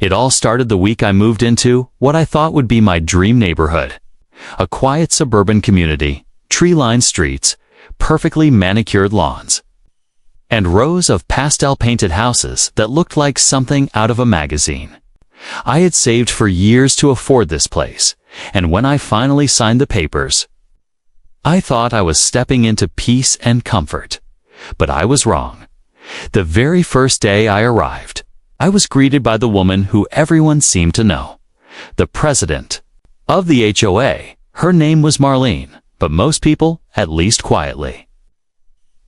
It all started the week I moved into what I thought would be my dream neighborhood. A quiet suburban community, tree-lined streets, perfectly manicured lawns, and rows of pastel-painted houses that looked like something out of a magazine. I had saved for years to afford this place, and when I finally signed the papers, I thought I was stepping into peace and comfort. But I was wrong. The very first day I arrived, I was greeted by the woman who everyone seemed to know, the president of the HOA. Her name was Marlene, but most people, at least quietly,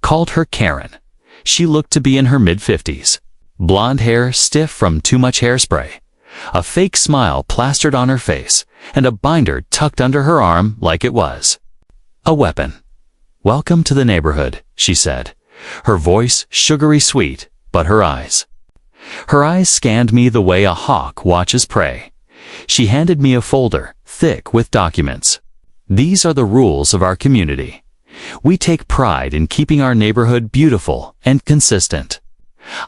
called her Karen. She looked to be in her mid-50s, blonde hair stiff from too much hairspray, a fake smile plastered on her face, and a binder tucked under her arm like it was a weapon. "Welcome to the neighborhood," she said, her voice sugary sweet, but her eyes scanned me the way a hawk watches prey. She handed me a folder, thick with documents. "These are the rules of our community. We take pride in keeping our neighborhood beautiful and consistent."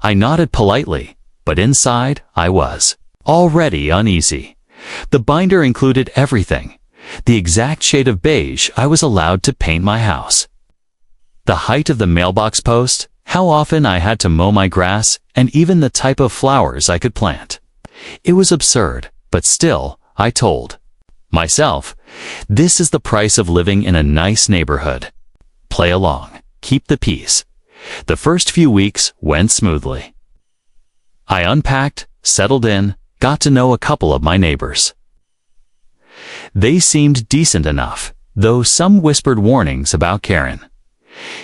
I nodded politely, but inside I was already uneasy. The binder included everything, the exact shade of beige I was allowed to paint my house, the height of the mailbox post, how often I had to mow my grass, and even the type of flowers I could plant. It was absurd, but still, I told myself, this is the price of living in a nice neighborhood. Play along, keep the peace. The first few weeks went smoothly. I unpacked, settled in, got to know a couple of my neighbors. They seemed decent enough, though some whispered warnings about Karen.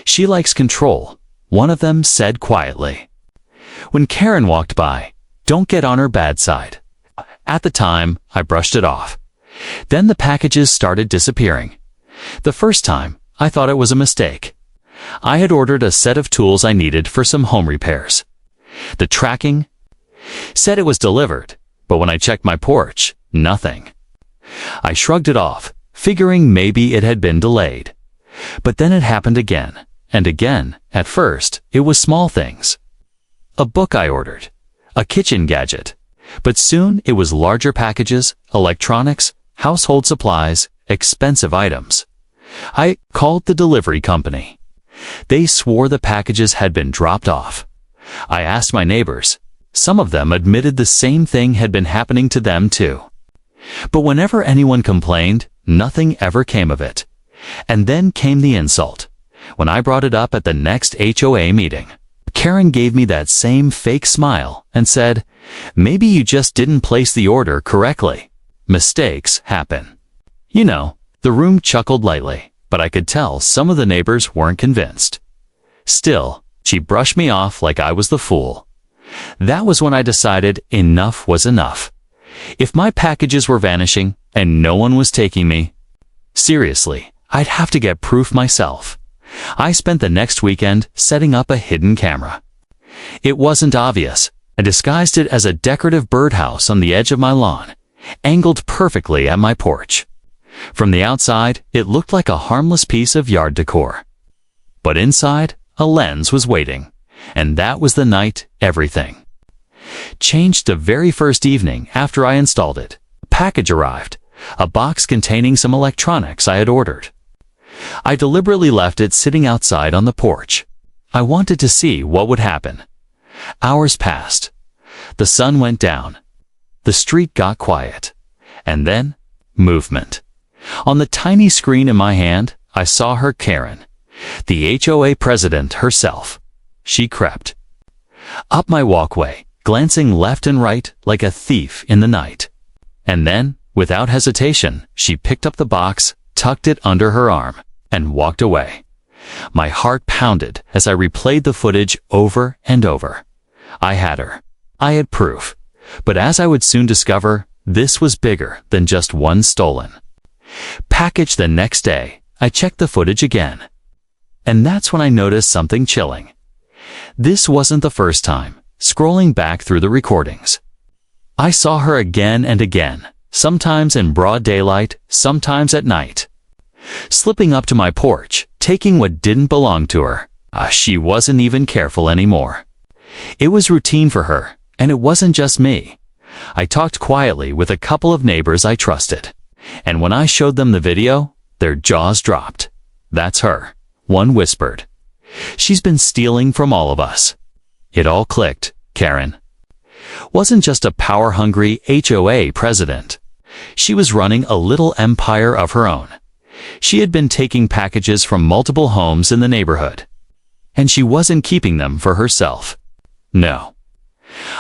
"She likes control," one of them said quietly. When Karen walked by, "Don't get on her bad side." At the time, I brushed it off. Then the packages started disappearing. The first time, I thought it was a mistake. I had ordered a set of tools I needed for some home repairs. The tracking said it was delivered, but when I checked my porch, nothing. I shrugged it off, figuring maybe it had been delayed. But then it happened again, and again. At first, it was small things. A book I ordered, a kitchen gadget. But soon it was larger packages, electronics, household supplies, expensive items. I called the delivery company. They swore the packages had been dropped off. I asked my neighbors. Some of them admitted the same thing had been happening to them too. But whenever anyone complained, nothing ever came of it. And then came the insult. When I brought it up at the next HOA meeting, Karen gave me that same fake smile and said, "Maybe you just didn't place the order correctly. Mistakes happen." You know, the room chuckled lightly, but I could tell some of the neighbors weren't convinced. Still, she brushed me off like I was the fool. That was when I decided enough was enough. If my packages were vanishing and no one was taking me seriously, I'd have to get proof myself. I spent the next weekend setting up a hidden camera. It wasn't obvious. I disguised it as a decorative birdhouse on the edge of my lawn, angled perfectly at my porch. From the outside, it looked like a harmless piece of yard decor. But inside, a lens was waiting, and that was the night everything changed. The very first evening after I installed it, a package arrived, a box containing some electronics I had ordered. I deliberately left it sitting outside on the porch. I wanted to see what would happen. Hours passed. The sun went down. The street got quiet. And then, movement. On the tiny screen in my hand, I saw her, Karen, the HOA president herself. She crept up my walkway, glancing left and right like a thief in the night. And then, without hesitation, she picked up the box, tucked it under her arm, and walked away. My heart pounded as I replayed the footage over and over. I had her. I had proof. But as I would soon discover, this was bigger than just one stolen package. The next day, I checked the footage again. And that's when I noticed something chilling. This wasn't the first time. Scrolling back through the recordings, I saw her again and again, sometimes in broad daylight, sometimes at night, slipping up to my porch, taking what didn't belong to her. She wasn't even careful anymore. It was routine for her, and it wasn't just me. I talked quietly with a couple of neighbors I trusted, and when I showed them the video, their jaws dropped. "That's her," one whispered. "She's been stealing from all of us." It all clicked. Karen wasn't just a power-hungry HOA president. She was running a little empire of her own. She had been taking packages from multiple homes in the neighborhood, and she wasn't keeping them for herself. No.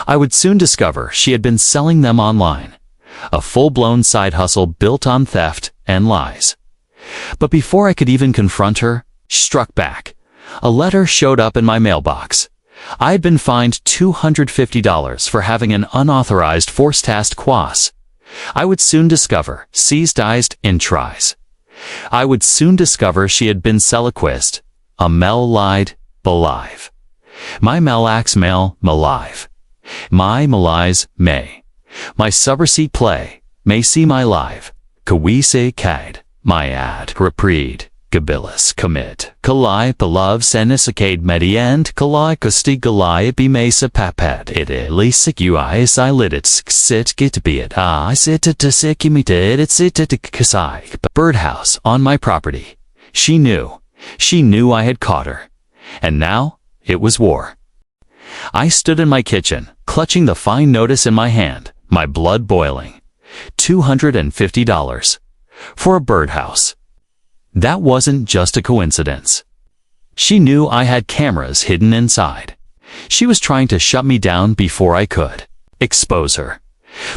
I would soon discover she had been selling them online, a full-blown side hustle built on theft and lies. But before I could even confront her, she struck back. A letter showed up in my mailbox. I had been fined $250 for having an unauthorized forced quas. I would soon discover seized in tries. I would soon discover she had been seliquist. A mel lied, believe. My melax mail, malive. My malize, may. My subreceipt play, may see my live. Kawise kade, my ad, repreed. Gabilis commit, kalai beloves senisacade mediend, kalai costi galai bimesa papad, it elisik uis I lidits, sit get be it, I sit to sikimited, it sit to kasai. Birdhouse on my property. She knew I had caught her. And now, it was war. I stood in my kitchen, clutching the fine notice in my hand, my blood boiling. $250. For a birdhouse. That wasn't just a coincidence. She knew I had cameras hidden inside. She was trying to shut me down before I could expose her.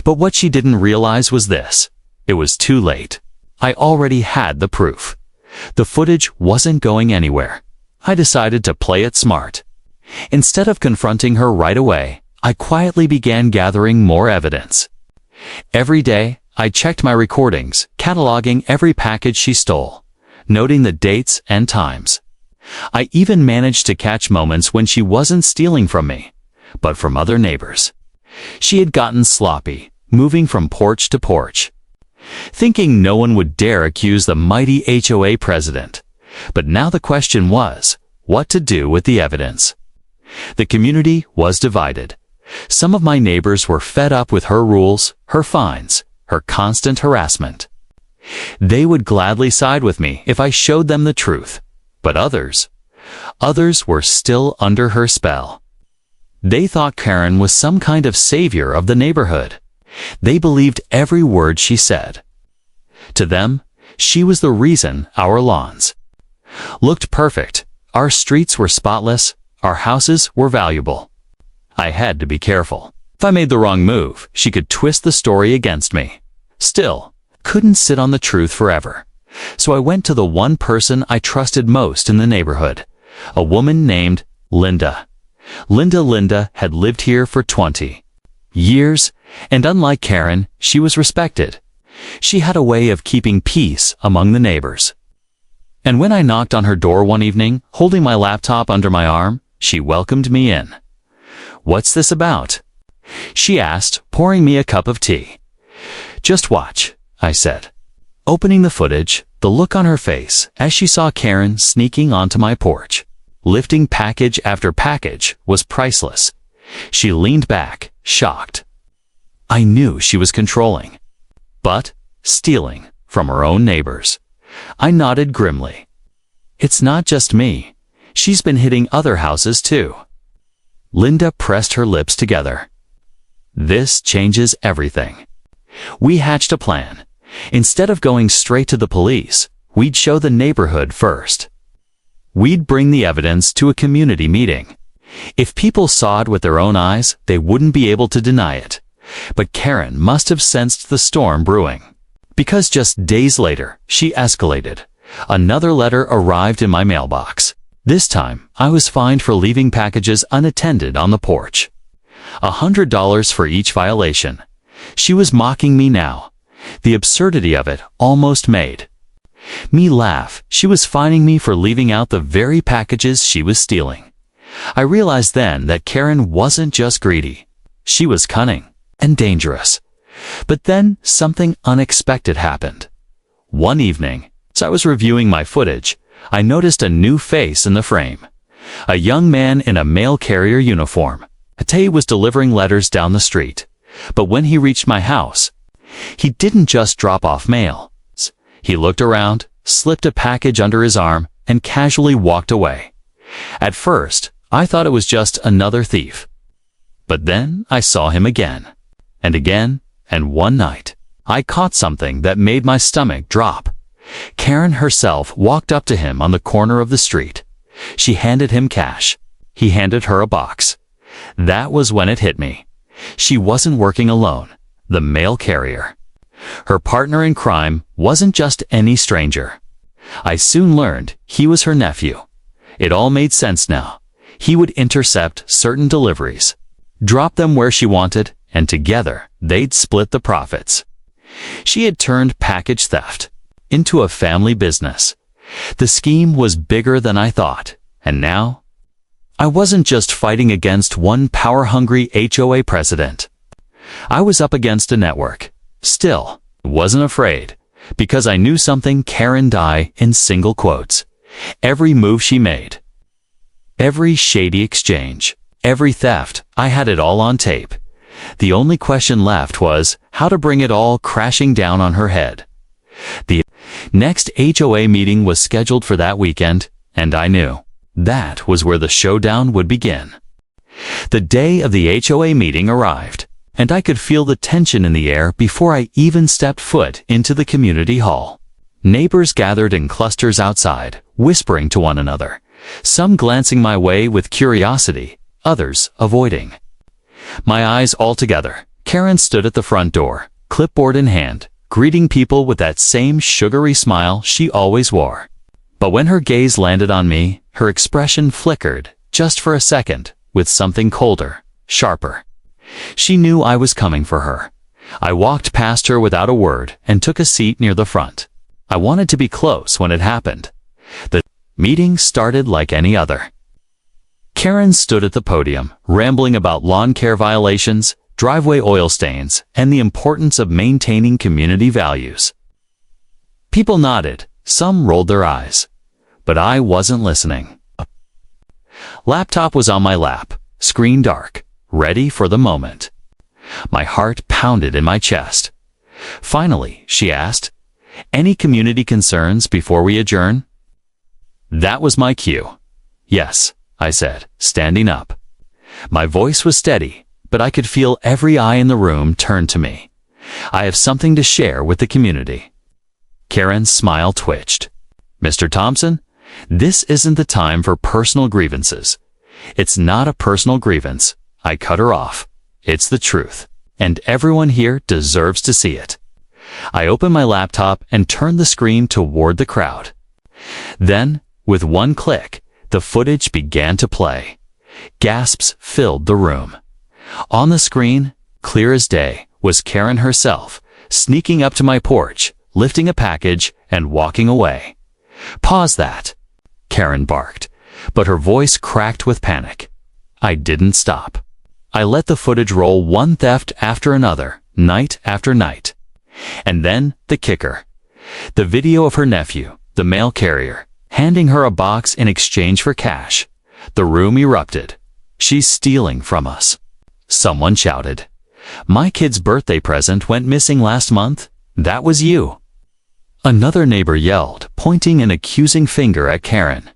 But what she didn't realize was this. It was too late. I already had the proof. The footage wasn't going anywhere. I decided to play it smart. Instead of confronting her right away, I quietly began gathering more evidence. Every day, I checked my recordings, cataloging every package she stole, noting the dates and times. I even managed to catch moments when she wasn't stealing from me, but from other neighbors. She had gotten sloppy, moving from porch to porch, thinking no one would dare accuse the mighty HOA president. But now the question was, what to do with the evidence? The community was divided. Some of my neighbors were fed up with her rules, her fines, her constant harassment. They would gladly side with me if I showed them the truth. But others were still under her spell. They thought Karen was some kind of savior of the neighborhood. They believed every word she said. To them, she was the reason our lawns looked perfect, our streets were spotless, our houses were valuable. I had to be careful. If I made the wrong move, she could twist the story against me. Still, couldn't sit on the truth forever. So I went to the one person I trusted most in the neighborhood, a woman named Linda. Linda had lived here for 20 years, and unlike Karen, she was respected. She had a way of keeping peace among the neighbors. And when I knocked on her door one evening, holding my laptop under my arm, she welcomed me in. "What's this about?" she asked, pouring me a cup of tea. "Just watch," I said. Opening the footage, the look on her face as she saw Karen sneaking onto my porch, lifting package after package, was priceless. She leaned back, shocked. I knew she was controlling, but stealing from her own neighbors. I nodded grimly. "It's not just me. She's been hitting other houses too." Linda pressed her lips together. "This changes everything." We hatched a plan. Instead of going straight to the police, we'd show the neighborhood first. We'd bring the evidence to a community meeting. If people saw it with their own eyes, they wouldn't be able to deny it. But Karen must have sensed the storm brewing, because just days later, she escalated. Another letter arrived in my mailbox. This time, I was fined for leaving packages unattended on the porch. $100 for each violation. She was mocking me now. The absurdity of it almost made me laugh. She was fining me for leaving out the very packages she was stealing. I realized then that Karen wasn't just greedy. She was cunning and dangerous. But then something unexpected happened. One evening, as I was reviewing my footage, I noticed a new face in the frame. A young man in a mail carrier uniform. He was delivering letters down the street. But when he reached my house, he didn't just drop off mail. He looked around, slipped a package under his arm, and casually walked away. At first, I thought it was just another thief. But then I saw him again, and one night, I caught something that made my stomach drop. Karen herself walked up to him on the corner of the street. She handed him cash. He handed her a box. That was when it hit me. She wasn't working alone. The mail carrier. Her partner in crime wasn't just any stranger. I soon learned he was her nephew. It all made sense now. He would intercept certain deliveries, drop them where she wanted, and together they'd split the profits. She had turned package theft into a family business. The scheme was bigger than I thought, and now I wasn't just fighting against one power-hungry HOA president. I was up against a network. Still, I wasn't afraid, because I knew something Karen die in single quotes. Every move she made, every shady exchange, every theft, I had it all on tape. The only question left was how to bring it all crashing down on her head. The next HOA meeting was scheduled for that weekend, and I knew that was where the showdown would begin. The day of the HOA meeting arrived, and I could feel the tension in the air before I even stepped foot into the community hall. Neighbors gathered in clusters outside, whispering to one another, some glancing my way with curiosity, others avoiding. My eyes all together, Karen stood at the front door, clipboard in hand, greeting people with that same sugary smile she always wore. But when her gaze landed on me, her expression flickered, just for a second, with something colder, sharper. She knew I was coming for her. I walked past her without a word and took a seat near the front. I wanted to be close when it happened. The meeting started like any other. Karen stood at the podium, rambling about lawn care violations, driveway oil stains, and the importance of maintaining community values. People nodded, some rolled their eyes. But I wasn't listening. Laptop was on my lap, screen dark, ready for the moment. My heart pounded in my chest. Finally, she asked, "Any community concerns before we adjourn?" That was my cue. "Yes," I said, standing up. My voice was steady, but I could feel every eye in the room turn to me. I have something to share with the community. Karen's smile twitched. "Mr. Thompson, this isn't the time for personal grievances." "It's not a personal grievance," I cut her off. "It's the truth, and everyone here deserves to see it." I opened my laptop and turned the screen toward the crowd. Then, with one click, the footage began to play. Gasps filled the room. On the screen, clear as day, was Karen herself, sneaking up to my porch, lifting a package, and walking away. "Pause that," Karen barked, but her voice cracked with panic. I didn't stop. I let the footage roll, one theft after another, night after night. And then the kicker. The video of her nephew, the mail carrier, handing her a box in exchange for cash. The room erupted. "She's stealing from us." Someone shouted. "My kid's birthday present went missing last month. That was you." Another neighbor yelled, pointing an accusing finger at Karen.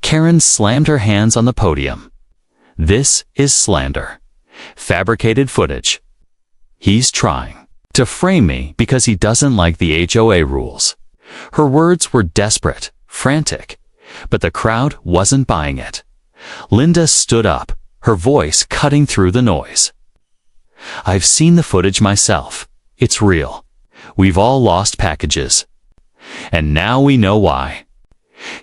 Karen slammed her hands on the podium. "This is slander. Fabricated footage. He's trying to frame me because he doesn't like the HOA rules." Her words were desperate, frantic, but the crowd wasn't buying it. Linda stood up, her voice cutting through the noise. "I've seen the footage myself. It's real. We've all lost packages. And now we know why."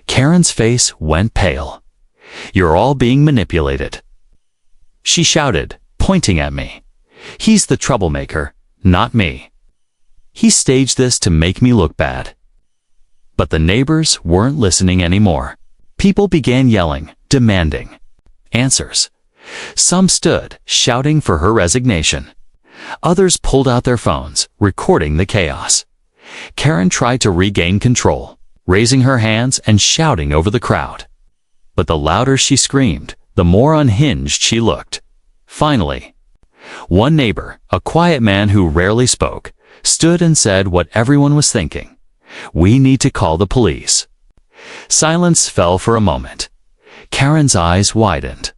Karen's face went pale. "You're all being manipulated." She shouted, pointing at me. "He's the troublemaker, not me. He staged this to make me look bad." But the neighbors weren't listening anymore. People began yelling, demanding answers. Some stood, shouting for her resignation. Others pulled out their phones, recording the chaos. Karen tried to regain control, raising her hands and shouting over the crowd. But the louder she screamed, the more unhinged she looked. Finally, One neighbor, a quiet man who rarely spoke, stood and said what everyone was thinking. "We need to call the police." Silence fell for a moment. Karen's eyes widened.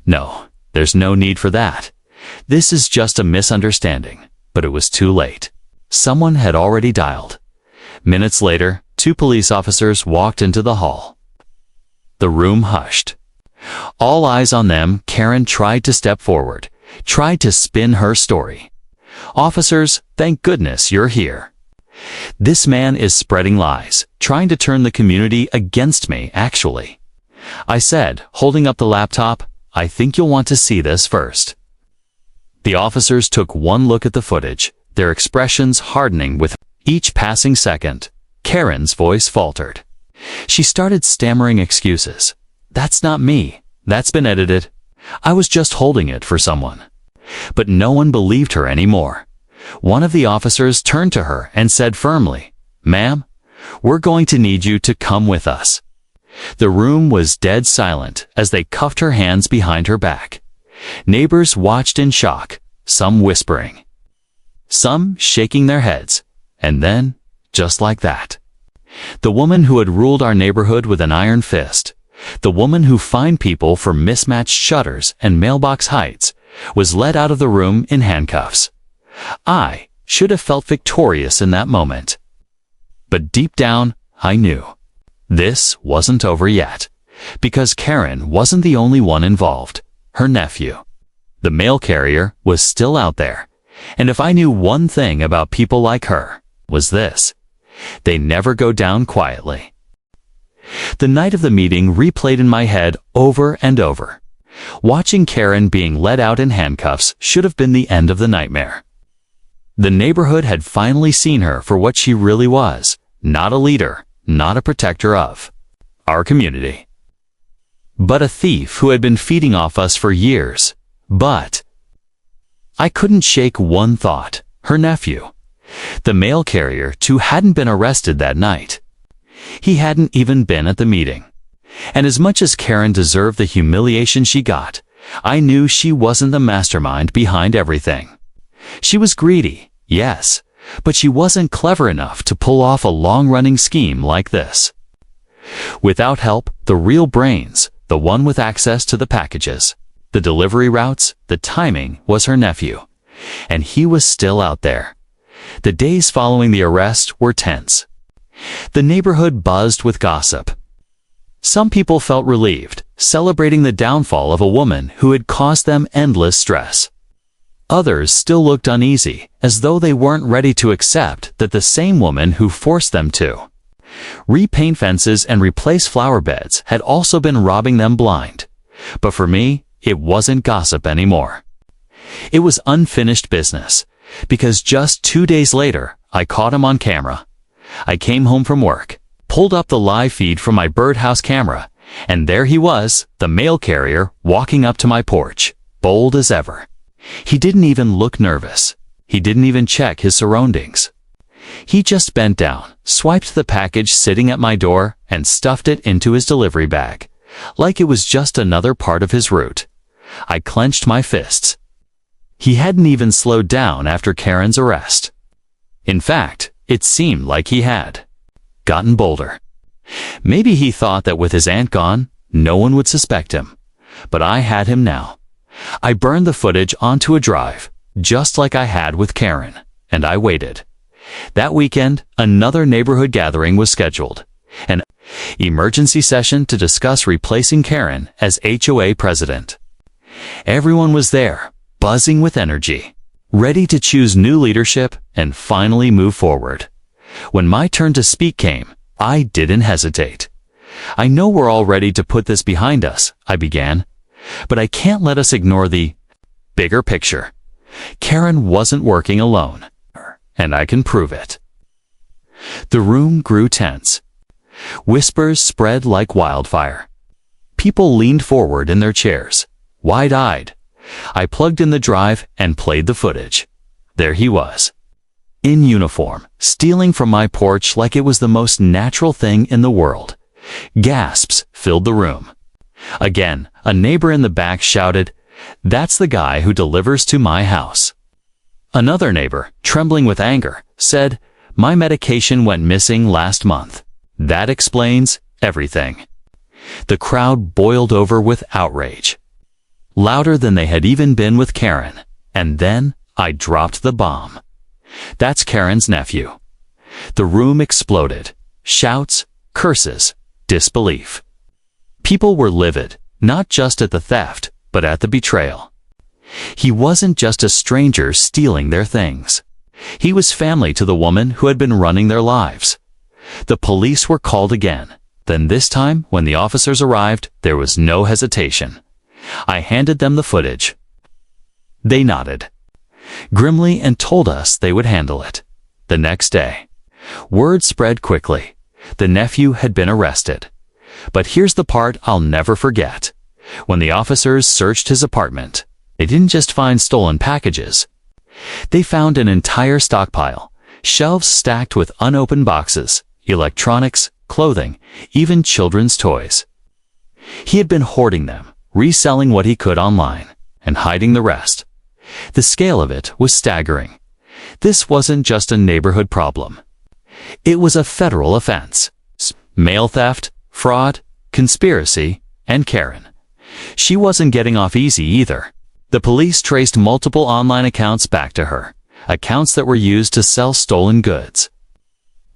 No, there's no need for that. This is just a misunderstanding." But it was too late. Someone had already dialed. Minutes later, 2 police officers walked into the hall. The room hushed. All eyes on them, Karen tried to step forward, tried to spin her story. "Officers, thank goodness you're here. This man is spreading lies, trying to turn the community against me, actually." I said, holding up the laptop, "I think you'll want to see this first." The officers took one look at the footage, their expressions hardening with each passing second. Karen's voice faltered. She started stammering excuses. "That's not me. That's been edited. I was just holding it for someone." But no one believed her anymore. One of the officers turned to her and said firmly, "Ma'am, we're going to need you to come with us." The room was dead silent as they cuffed her hands behind her back. Neighbors watched in shock, some whispering, some shaking their heads, and then, just like that, the woman who had ruled our neighborhood with an iron fist, the woman who fined people for mismatched shutters and mailbox heights, was led out of the room in handcuffs. I should have felt victorious in that moment. But deep down, I knew this wasn't over yet, because Karen wasn't the only one involved. Her nephew, the mail carrier, was still out there. And if I knew one thing about people like her, was this: they never go down quietly. The night of the meeting replayed in my head over and over. Watching Karen being led out in handcuffs should have been the end of the nightmare. The neighborhood had finally seen her for what she really was, not a leader, not a protector of our community, but a thief who had been feeding off us for years. But I couldn't shake one thought: her nephew, the mail carrier, too, hadn't been arrested that night. He hadn't even been at the meeting. And as much as Karen deserved the humiliation she got, I knew she wasn't the mastermind behind everything. She was greedy, yes, but she wasn't clever enough to pull off a long-running scheme like this. Without help, the real brains, the one with access to the packages, the delivery routes, the timing, was her nephew. And he was still out there. The days following the arrest were tense. The neighborhood buzzed with gossip. Some people felt relieved, celebrating the downfall of a woman who had caused them endless stress. Others still looked uneasy, as though they weren't ready to accept that the same woman who forced them to repaint fences and replace flower beds had also been robbing them blind. But for me, it wasn't gossip anymore. It was unfinished business, because just 2 days later, I caught him on camera. I came home from work, pulled up the live feed from my birdhouse camera, and there he was, the mail carrier, walking up to my porch, bold as ever. He didn't even look nervous. He didn't even check his surroundings. He just bent down, swiped the package sitting at my door, and stuffed it into his delivery bag, like it was just another part of his route. I clenched my fists. He hadn't even slowed down after Karen's arrest. In fact, it seemed like he had gotten bolder. Maybe he thought that with his aunt gone, no one would suspect him. But I had him now. I burned the footage onto a drive, just like I had with Karen, and I waited. That weekend, another neighborhood gathering was scheduled, an emergency session to discuss replacing Karen as HOA president. Everyone was there, buzzing with energy, ready to choose new leadership and finally move forward. When my turn to speak came, I didn't hesitate. "I know we're all ready to put this behind us," I began, "but I can't let us ignore the bigger picture. Karen wasn't working alone, and I can prove it." The room grew tense. Whispers spread like wildfire. People leaned forward in their chairs, wide-eyed. I plugged in the drive and played the footage. There he was, in uniform, stealing from my porch like it was the most natural thing in the world. Gasps filled the room. Again, a neighbor in the back shouted, That's the guy who delivers to my house." Another neighbor, trembling with anger, said, "My medication went missing last month. That explains everything." The crowd boiled over with outrage, louder than they had even been with Karen. And then I dropped the bomb. "That's Karen's nephew." The room exploded. Shouts, curses, disbelief. People were livid, not just at the theft, but at the betrayal. He wasn't just a stranger stealing their things. He was family to the woman who had been running their lives. The police were called again. Then this time, when the officers arrived, there was no hesitation. I handed them the footage. They nodded grimly and told us they would handle it. The next day, word spread quickly. The nephew had been arrested. But here's the part I'll never forget. When the officers searched his apartment, they didn't just find stolen packages. They found an entire stockpile, shelves stacked with unopened boxes, electronics, clothing, even children's toys. He had been hoarding them, reselling what he could online, and hiding the rest. The scale of it was staggering. This wasn't just a neighborhood problem. It was a federal offense. Mail theft, fraud, conspiracy, and Karen. She wasn't getting off easy either. The police traced multiple online accounts back to her, accounts that were used to sell stolen goods.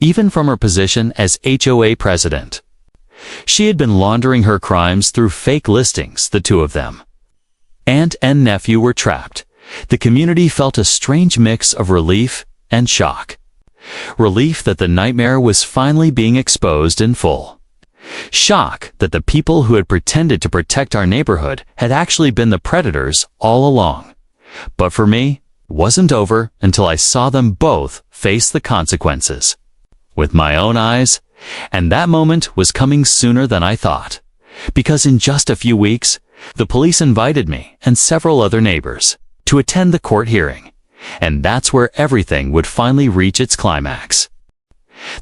Even from her position as HOA president, she had been laundering her crimes through fake listings, the two of them. Aunt and nephew were trapped. The community felt a strange mix of relief and shock. Relief that the nightmare was finally being exposed in full. Shock that the people who had pretended to protect our neighborhood had actually been the predators all along. But for me, it wasn't over until I saw them both face the consequences with my own eyes, and that moment was coming sooner than I thought. Because in just a few weeks, the police invited me and several other neighbors to attend the court hearing, and that's where everything would finally reach its climax.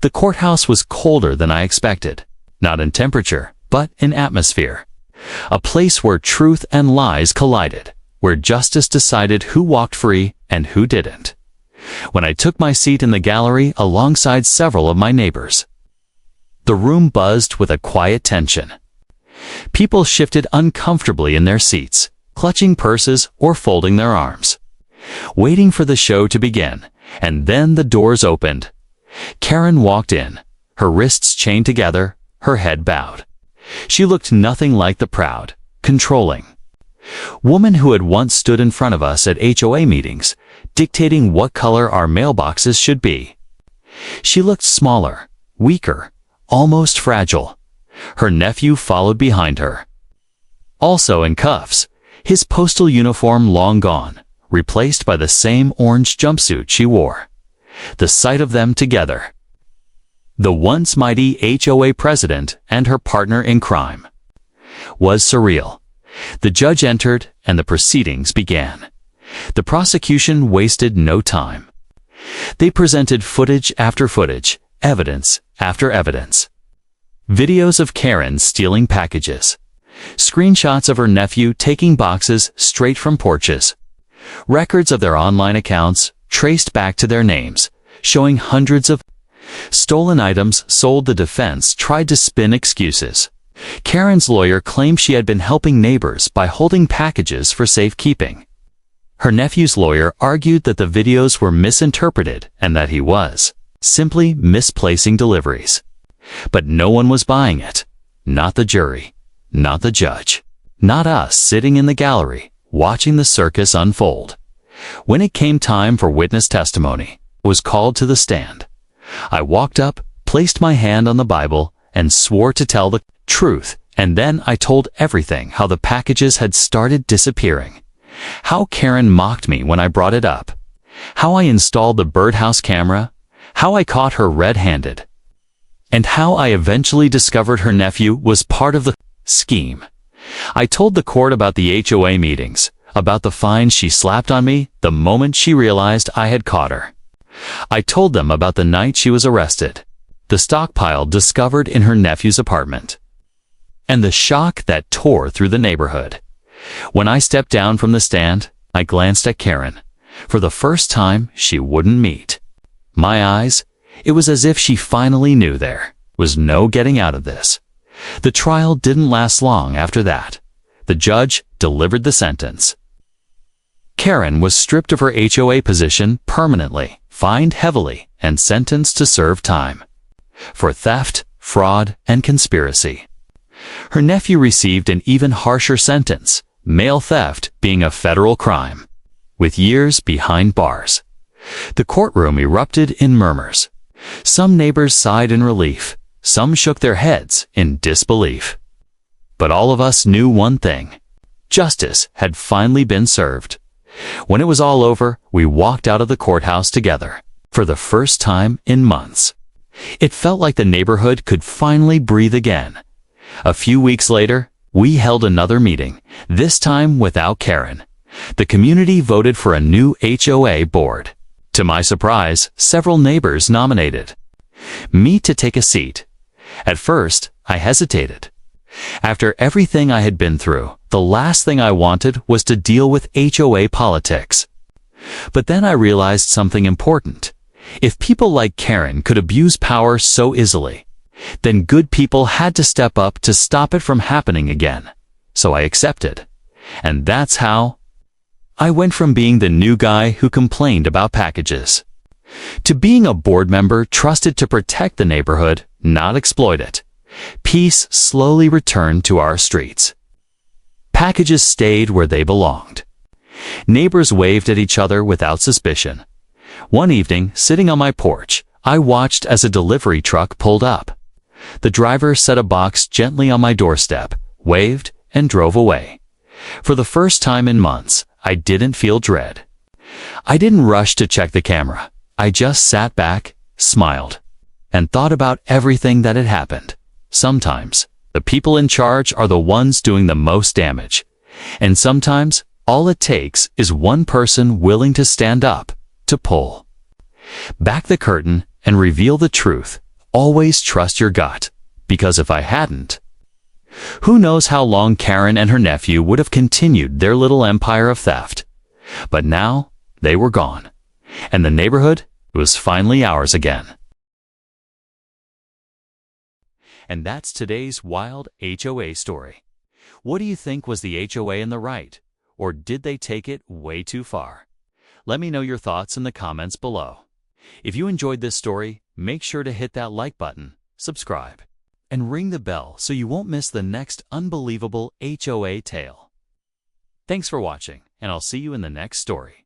The courthouse was colder than I expected, not in temperature, but in atmosphere. A place where truth and lies collided, where justice decided who walked free and who didn't. When I took my seat in the gallery alongside several of my neighbors, the room buzzed with a quiet tension. People shifted uncomfortably in their seats, clutching purses or folding their arms, waiting for the show to begin. And then the doors opened. Karen walked in, her wrists chained together, her head bowed. She looked nothing like the proud, controlling woman who had once stood in front of us at HOA meetings, dictating what color our mailboxes should be. She looked smaller, weaker, almost fragile. Her nephew followed behind her, also in cuffs, his postal uniform long gone, replaced by the same orange jumpsuit she wore. The sight of them together, the once mighty HOA president and her partner in crime, was surreal. The judge entered and the proceedings began. The prosecution wasted no time. They presented footage after footage, evidence after evidence. Videos of Karen stealing packages, screenshots of her nephew taking boxes straight from porches, records of their online accounts traced back to their names, showing hundreds of stolen items sold. The defense tried to spin excuses. Karen's lawyer claimed she had been helping neighbors by holding packages for safekeeping. Her nephew's lawyer argued that the videos were misinterpreted and that he was simply misplacing deliveries. But no one was buying it. Not the jury, not the judge, not us sitting in the gallery watching the circus unfold. When it came time for witness testimony, I was called to the stand. I walked up, placed my hand on the Bible, and swore to tell the truth. And then I told everything: how the packages had started disappearing, how Karen mocked me when I brought it up, how I installed the birdhouse camera, how I caught her red-handed, and how I eventually discovered her nephew was part of the scheme. I told the court about the HOA meetings, about the fines she slapped on me the moment she realized I had caught her. I told them about the night she was arrested, the stockpile discovered in her nephew's apartment, and the shock that tore through the neighborhood. When I stepped down from the stand, I glanced at Karen. For the first time, she wouldn't meet my eyes. It was as if she finally knew there was no getting out of this. The trial didn't last long after that. The judge delivered the sentence. Karen was stripped of her HOA position permanently, fined heavily, and sentenced to serve time for theft, fraud, and conspiracy. Her nephew received an even harsher sentence, mail theft being a federal crime, with years behind bars. The courtroom erupted in murmurs. Some neighbors sighed in relief. Some shook their heads in disbelief. But all of us knew one thing. Justice had finally been served. When it was all over, we walked out of the courthouse together, for the first time in months. It felt like the neighborhood could finally breathe again. A few weeks later, we held another meeting, this time without Karen. The community voted for a new HOA board. To my surprise, several neighbors nominated me to take a seat. At first, I hesitated. After everything I had been through, the last thing I wanted was to deal with HOA politics. But then I realized something important. If people like Karen could abuse power so easily, then good people had to step up to stop it from happening again. So I accepted. And that's how I went from being the new guy who complained about packages to being a board member trusted to protect the neighborhood, not exploit it. Peace slowly returned to our streets. Packages stayed where they belonged. Neighbors waved at each other without suspicion. One evening, sitting on my porch, I watched as a delivery truck pulled up. The driver set a box gently on my doorstep, waved, and drove away. For the first time in months, I didn't feel dread. I didn't rush to check the camera. I just sat back, smiled, and thought about everything that had happened. Sometimes, the people in charge are the ones doing the most damage. And sometimes, all it takes is one person willing to stand up, to pull back the curtain and reveal the truth. Always trust your gut, because if I hadn't, who knows how long Karen and her nephew would have continued their little empire of theft. But now, they were gone, and the neighborhood was finally ours again. And that's today's wild HOA story. What do you think was the HOA in the right? Or did they take it way too far? Let me know your thoughts in the comments below. If you enjoyed this story, make sure to hit that like button, subscribe, and ring the bell so you won't miss the next unbelievable HOA tale. Thanks for watching, and I'll see you in the next story.